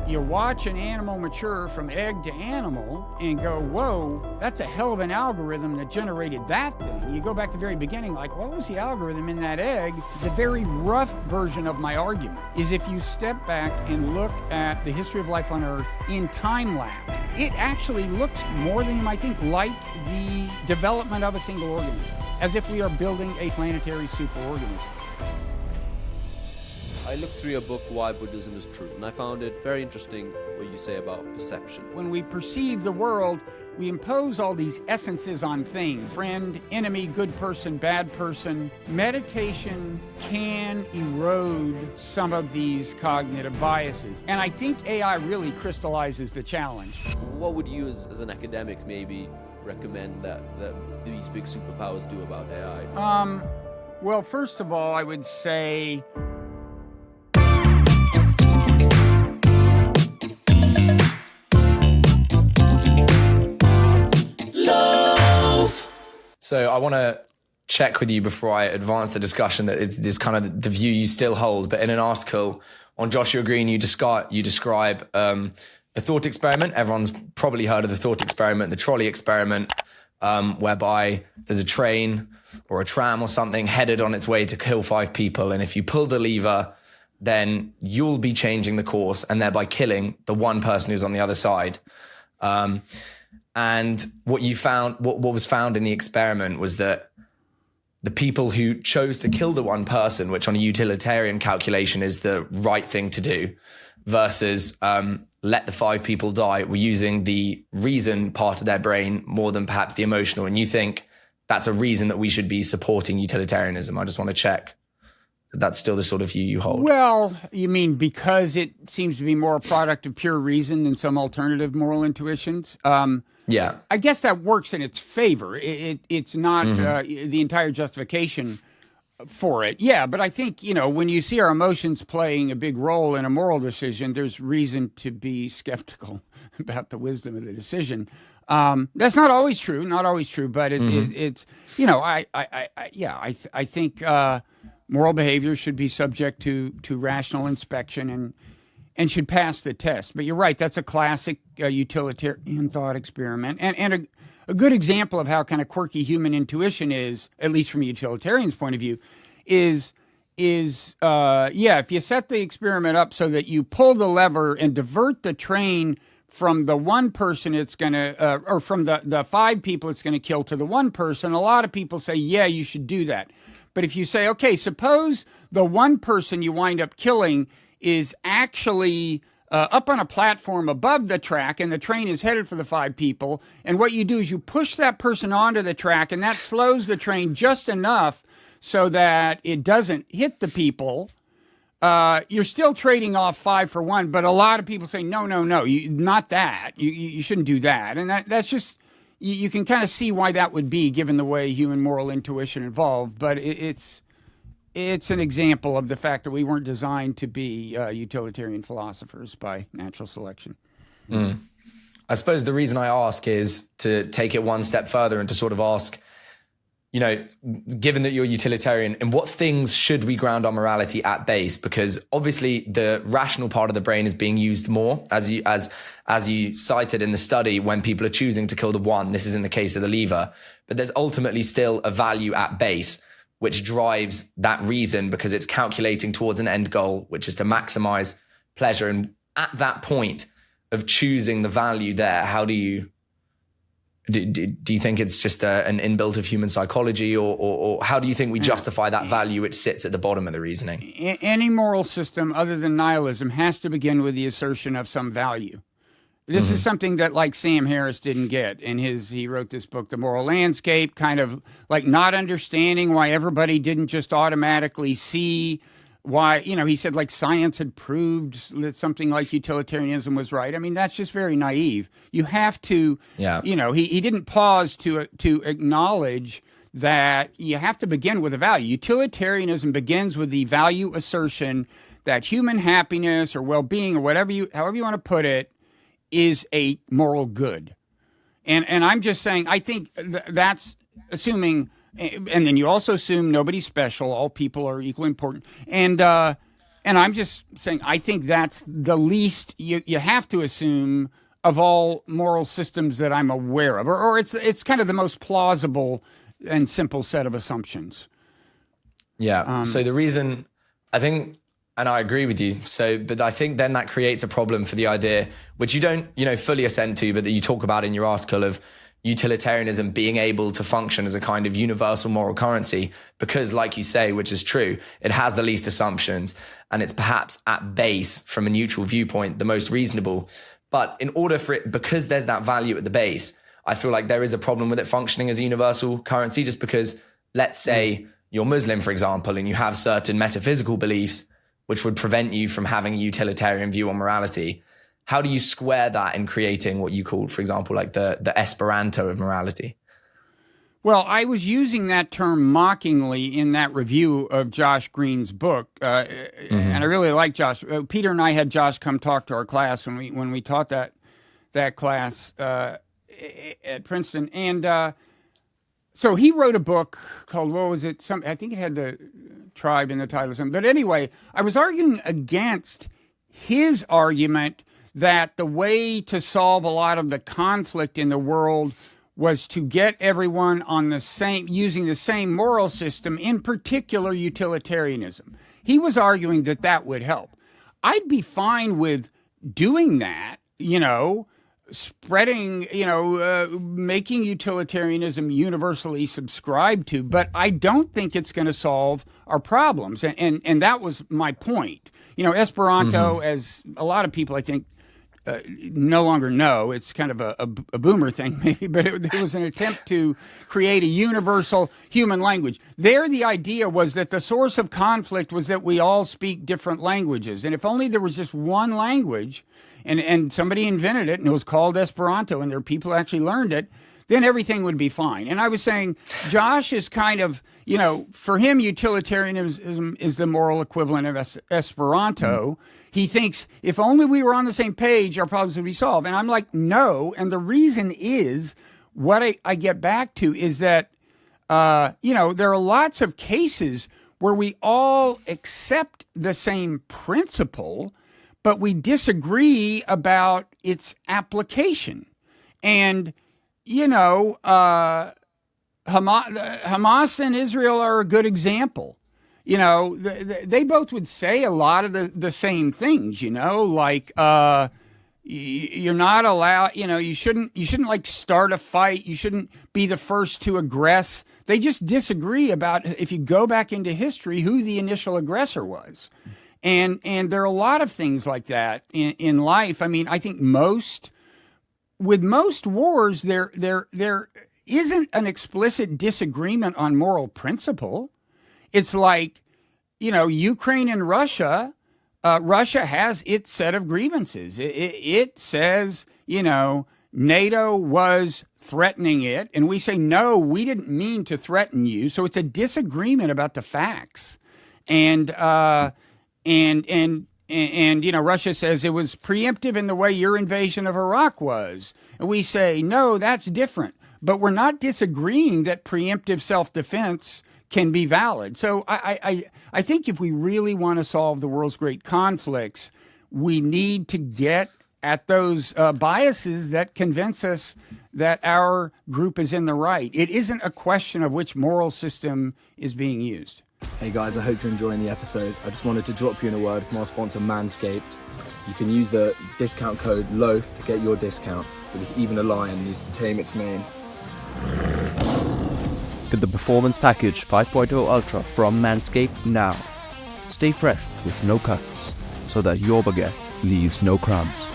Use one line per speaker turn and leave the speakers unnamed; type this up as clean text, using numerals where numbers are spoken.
You watch an animal mature from egg to animal and go, whoa, that's a hell of an algorithm that generated that thing. You go back to the very beginning, like, what was the algorithm in that egg? The very rough version of my argument is if you step back and look at the history of life on Earth in time lapse, it actually looks more than you might think like the development of a single organism, as if we are building a planetary superorganism.
I looked through your book, Why Buddhism is True, and I found it very interesting what you say about perception.
When we perceive the world, we impose all these essences on things. Friend, enemy, good person, bad person. Meditation can erode some of these cognitive biases. And I think AI really crystallizes the challenge.
What would you, as an academic, maybe recommend that these big superpowers do about AI?
Well, first of all, I would say
So I want to check with you before I advance the discussion that it's this kind of the view you still hold. But in an article on Joshua Green, you describe a thought experiment. Everyone's probably heard of the thought experiment, the trolley experiment, whereby there's a train or a tram or something headed on its way to kill 5 people. And if you pull the lever, then you'll be changing the course and thereby killing the one person who's on the other side. And what was found in the experiment was that the people who chose to kill the one person, which on a utilitarian calculation is the right thing to do, versus let the 5 people die, were using the reason part of their brain more than perhaps the emotional. And you think that's a reason that we should be supporting utilitarianism. I just want to check that that's still the sort of view you hold.
Well, you mean because it seems to be more a product of pure reason than some alternative moral intuitions?
Yeah.
I guess that works in its favor. It's not the entire justification for it. Yeah, but I think, when you see our emotions playing a big role in a moral decision, there's reason to be skeptical about the wisdom of the decision. That's not always true, but it's, I think moral behavior should be subject to rational inspection and should pass the test. But you're right, that's a classic utilitarian thought experiment. And a good example of how kind of quirky human intuition is, at least from a utilitarian's point of view, is if you set the experiment up so that you pull the lever and divert the train from the one person it's going to, or from the 5 people it's going to kill to the one person, a lot of people say, yeah, you should do that. But if you say, okay, suppose the one person you wind up killing is actually up on a platform above the track and the train is headed for the 5 people. And what you do is you push that person onto the track and that slows the train just enough so that it doesn't hit the people. You're still trading off 5 for 1, but a lot of people say, no, not that. You shouldn't do that. And that's just, you can kind of see why that would be given the way human moral intuition evolved. But it's an example of the fact that we weren't designed to be utilitarian philosophers by natural selection.
I suppose the reason I ask is to take it one step further and to sort of ask, given that you're utilitarian, in what things should we ground our morality at base? Because obviously the rational part of the brain is being used more, as you cited in the study, when people are choosing to kill the one. This is in the case of the lever, but there's ultimately still a value at base which drives that reason, because it's calculating towards an end goal, which is to maximize pleasure. And at that point of choosing the value there, how do you think it's just an inbuilt of human psychology, or how do you think we justify that value which sits at the bottom of the reasoning?
Any moral system other than nihilism has to begin with the assertion of some value. This is something that, like, Sam Harris didn't get in he wrote this book, The Moral Landscape, kind of like not understanding why everybody didn't just automatically see why, he said like science had proved that something like utilitarianism was right. I mean, that's just very naive. You have to, he didn't pause to acknowledge that you have to begin with a value. Utilitarianism begins with the value assertion that human happiness or well-being or however you want to put it, is a moral good. And I'm just saying, I think that's assuming, and then you also assume nobody's special, all people are equally important. And And I'm just saying, I think that's the least you have to assume of all moral systems that I'm aware of, or it's kind of the most plausible and simple set of assumptions.
Yeah. So the reason I think, and I agree with you. But I think then that creates a problem for the idea, which you don't, fully assent to, but that you talk about in your article, of utilitarianism being able to function as a kind of universal moral currency, because like you say, which is true, it has the least assumptions and it's perhaps at base from a neutral viewpoint, the most reasonable. But in order for it, because there's that value at the base, I feel like there is a problem with it functioning as a universal currency, just because, let's say you're Muslim, for example, and you have certain metaphysical beliefs which would prevent you from having a utilitarian view on morality. How do you square that in creating what you call, for example, like the Esperanto of morality?
Well, I was using that term mockingly in that review of Josh Green's book, and I really like Josh. Peter and I had Josh come talk to our class when we taught that class at Princeton, and so he wrote a book called, what was it? I think it had the tribe in the title or something. But anyway, I was arguing against his argument that the way to solve a lot of the conflict in the world was to get everyone on using the same moral system, in particular utilitarianism. He was arguing that that would help. I'd be fine with doing that, spreading, making utilitarianism universally subscribed to, but I don't think it's going to solve our problems. And that was my point. Esperanto, as a lot of people, I think, no longer know, it's kind of a boomer thing maybe, but it was an attempt to create a universal human language. There, the idea was that the source of conflict was that we all speak different languages. And if only there was just one language, and somebody invented it, and it was called Esperanto, and there are people who actually learned it, then everything would be fine. And I was saying, Josh is kind of, for him, utilitarianism is the moral equivalent of Esperanto. He thinks if only we were on the same page, our problems would be solved. And I'm like, no. And the reason is, what I get back to is that, there are lots of cases where we all accept the same principle, but we disagree about its application. And Hamas and Israel are a good example. They both would say a lot of the same things, like you're not allowed, you shouldn't like start a fight. You shouldn't be the first to aggress. They just disagree about, if you go back into history, who the initial aggressor was. And there are a lot of things like that in life. I mean, I think with most wars, there isn't an explicit disagreement on moral principle. It's like, Ukraine and Russia, Russia has its set of grievances. It says, NATO was threatening it. And we say, no, we didn't mean to threaten you. So it's a disagreement about the facts. And Russia says it was preemptive in the way your invasion of Iraq was. And we say, no, that's different. But we're not disagreeing that preemptive self-defense can be valid. So I think if we really want to solve the world's great conflicts, we need to get at those biases that convince us that our group is in the right. It isn't a question of which moral system is being used.
Hey guys, I hope you're enjoying the episode. I just wanted to drop you in a word from our sponsor Manscaped. You can use the discount code LOAF to get your discount, because even a lion needs to tame its mane.
Get the Performance Package 5.0 Ultra from Manscaped now. Stay fresh with no cuts, so that your baguette leaves no crumbs.